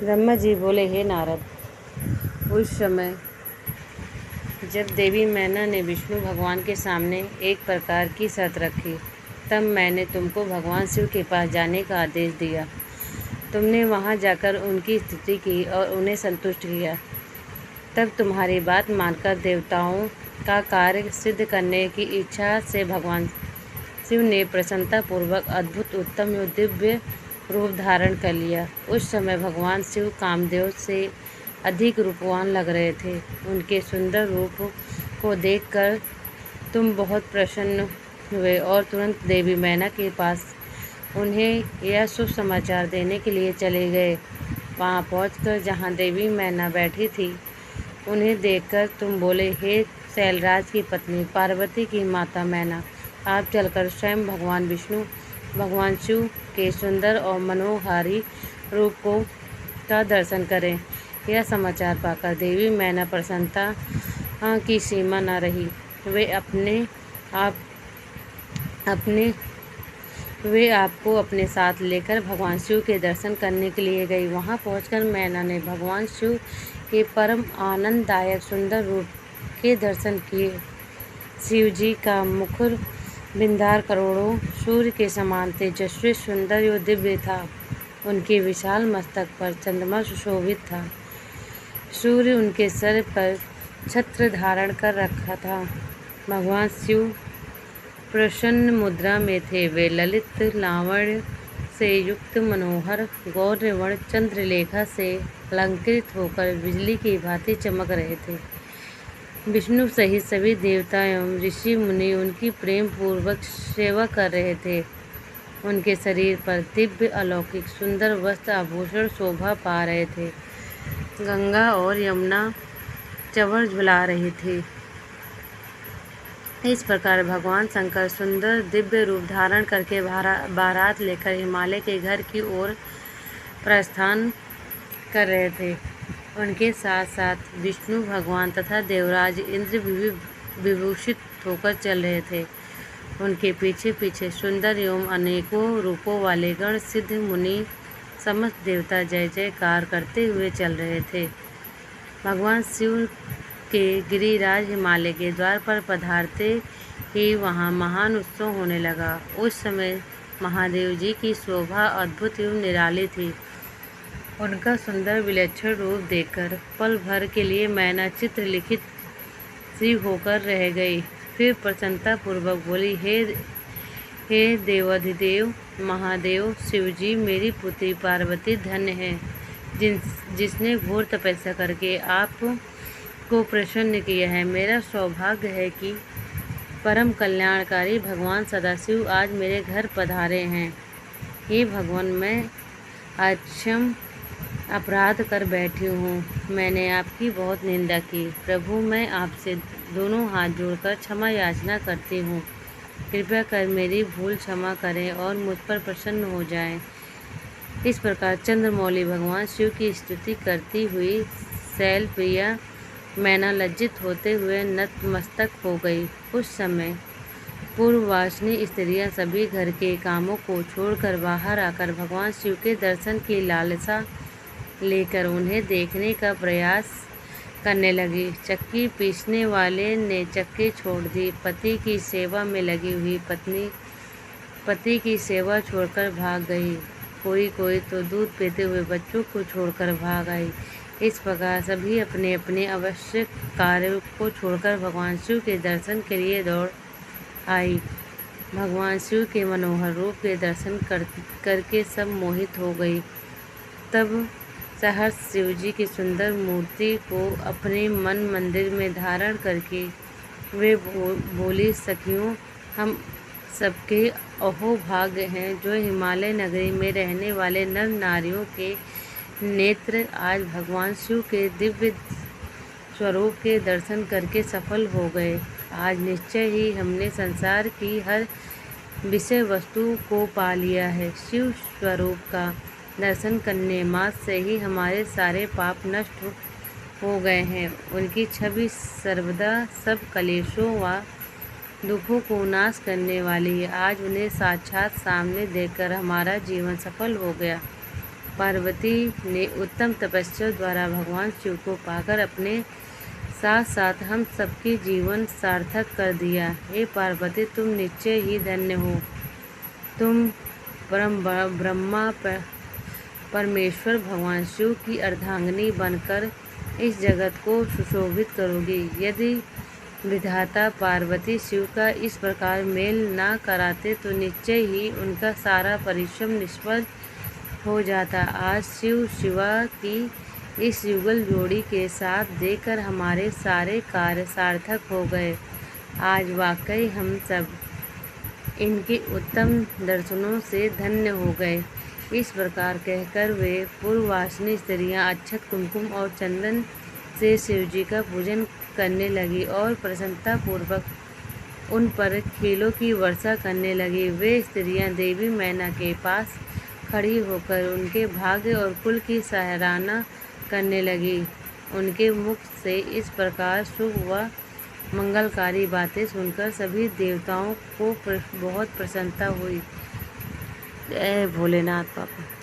ब्रह्मा जी बोले, हे नारद, उस समय जब देवी मैना ने विष्णु भगवान के सामने एक प्रकार की शर्त रखी, तब मैंने तुमको भगवान शिव के पास जाने का आदेश दिया। तुमने वहां जाकर उनकी स्तुति की और उन्हें संतुष्ट किया। तब तुम्हारी बात मानकर देवताओं का कार्य सिद्ध करने की इच्छा से भगवान शिव ने प्रसन्नतापूर्वक अद्भुत उत्तम एवं दिव्य रूप धारण कर लिया। उस समय भगवान शिव कामदेव से अधिक रूपवान लग रहे थे। उनके सुंदर रूप को देखकर तुम बहुत प्रसन्न हुए और तुरंत देवी मैना के पास उन्हें यह शुभ समाचार देने के लिए चले गए। वहां पहुंचकर जहां देवी मैना बैठी थी, उन्हें देखकर तुम बोले, हे शैलराज की पत्नी पार्वती की माता मैना, आप चलकर स्वयं भगवान विष्णु भगवान शिव के सुंदर और मनोहारी रूप का दर्शन करें। यह समाचार पाकर देवी मैना प्रसन्नता की सीमा न रही। वे आपको अपने साथ लेकर भगवान शिव के दर्शन करने के लिए गई। वहां पहुंचकर मैना ने भगवान शिव के परम आनंददायक सुंदर रूप के दर्शन किए। शिव जी का मुखर बिंदार करोड़ों सूर्य के समान तेजस्वी, सुंदर एवं दिव्य था। उनके विशाल मस्तक पर चंद्रमा सुशोभित था। सूर्य उनके सर पर छत्र धारण कर रखा था। भगवान शिव प्रसन्न मुद्रा में थे। वे ललित लावण्य से युक्त मनोहर गौरवर्ण चंद्रलेखा से अलंकृत होकर बिजली की भांति चमक रहे थे। विष्णु सहित सभी देवता एवं ऋषि मुनि उनकी प्रेम पूर्वक सेवा कर रहे थे। उनके शरीर पर दिव्य अलौकिक सुंदर वस्त्र आभूषण शोभा पा रहे थे। गंगा और यमुना चंवर झुला रही थी। इस प्रकार भगवान शंकर सुंदर दिव्य रूप धारण करके बारात लेकर हिमालय के घर की ओर प्रस्थान कर रहे थे। उनके साथ साथ विष्णु भगवान तथा देवराज इंद्र भी विभूषित होकर चल रहे थे। उनके पीछे पीछे सुंदर एवं अनेकों रूपों वाले गण सिद्ध मुनि समस्त देवता जय जयकार करते हुए चल रहे थे। भगवान शिव के गिरिराज हिमालय के द्वार पर पधारते ही वहां महान उत्सव होने लगा। उस समय महादेव जी की शोभा अद्भुत एवं निराली थी। उनका सुंदर विलक्षण रूप देखकर पल भर के लिए मैना चित्रलिखित सी होकर रह गई। फिर प्रसन्नता पूर्वक बोली, हे देवाधिदेव महादेव शिवजी, मेरी पुत्री पार्वती धन्य है, जिसने घोर तपस्या करके आप को प्रसन्न किया है। मेरा सौभाग्य है कि परम कल्याणकारी भगवान सदाशिव आज मेरे घर पधारे हैं। हे भगवान, मैं अक्षम अपराध कर बैठी हूँ। मैंने आपकी बहुत निंदा की। प्रभु, मैं आपसे दोनों हाथ जोड़कर क्षमा याचना करती हूँ। कृपया कर मेरी भूल क्षमा करें और मुझ पर प्रसन्न हो जाएं। इस प्रकार चंद्रमौली भगवान शिव की स्तुति करती हुई शैल प्रिया मैना लज्जित होते हुए नतमस्तक हो गई। उस समय पूर्ववासिनी स्त्रियां सभी घर के कामों को छोड़कर बाहर आकर भगवान शिव के दर्शन की लालसा लेकर उन्हें देखने का प्रयास करने लगी। चक्की पीसने वाले ने चक्की छोड़ दी। पति की सेवा में लगी हुई पत्नी पति की सेवा छोड़कर भाग गई। कोई तो दूध पीते हुए बच्चों को छोड़कर भाग आई। इस प्रकार सभी अपने अपने आवश्यक कार्यों को छोड़कर भगवान शिव के दर्शन के लिए दौड़ आई। भगवान शिव के मनोहर रूप के दर्शन करके सब मोहित हो गई। तब सहर्ष शिव जी की सुंदर मूर्ति को अपने मन मंदिर में धारण करके वे बोली, सखियों, हम सबके अहो भाग्य हैं जो हिमालय नगरी में रहने वाले नर नारियों के नेत्र आज भगवान शिव के दिव्य स्वरूप के दर्शन करके सफल हो गए। आज निश्चय ही हमने संसार की हर विषय वस्तु को पा लिया है। शिव स्वरूप का दर्शन करने मात्र से ही हमारे सारे पाप नष्ट हो गए हैं। उनकी छवि सर्वदा सब कलेशों व दुखों को नाश करने वाली है। आज उन्हें साक्षात सामने देखकर हमारा जीवन सफल हो गया। पार्वती ने उत्तम तपस्या द्वारा भगवान शिव को पाकर अपने साथ साथ हम सबके जीवन सार्थक कर दिया। हे पार्वती, तुम निश्चय ही धन्य हो। तुम ब्रह्मा परमेश्वर भगवान शिव की अर्धांगिनी बनकर इस जगत को सुशोभित करोगी। यदि विधाता पार्वती शिव का इस प्रकार मेल ना कराते तो निश्चय ही उनका सारा परिश्रम निष्फल हो जाता। आज शिव शिवा की इस युगल जोड़ी के साथ देखकर हमारे सारे कार्य सार्थक हो गए। आज वाकई हम सब इनके उत्तम दर्शनों से धन्य हो गए। इस प्रकार कहकर वे पूर्ववासिनी स्त्रियां अक्षत, कुमकुम और चंदन से शिवजी का पूजन करने लगी और प्रसन्नतापूर्वक उन पर खीलों की वर्षा करने लगी। वे स्त्रियां देवी मैना के पास खड़ी होकर उनके भाग्य और कुल की सराहना करने लगी। उनके मुख से इस प्रकार शुभ व मंगलकारी बातें सुनकर सभी देवताओं को बहुत प्रसन्नता हुई। जय भोलेनाथ बाबा।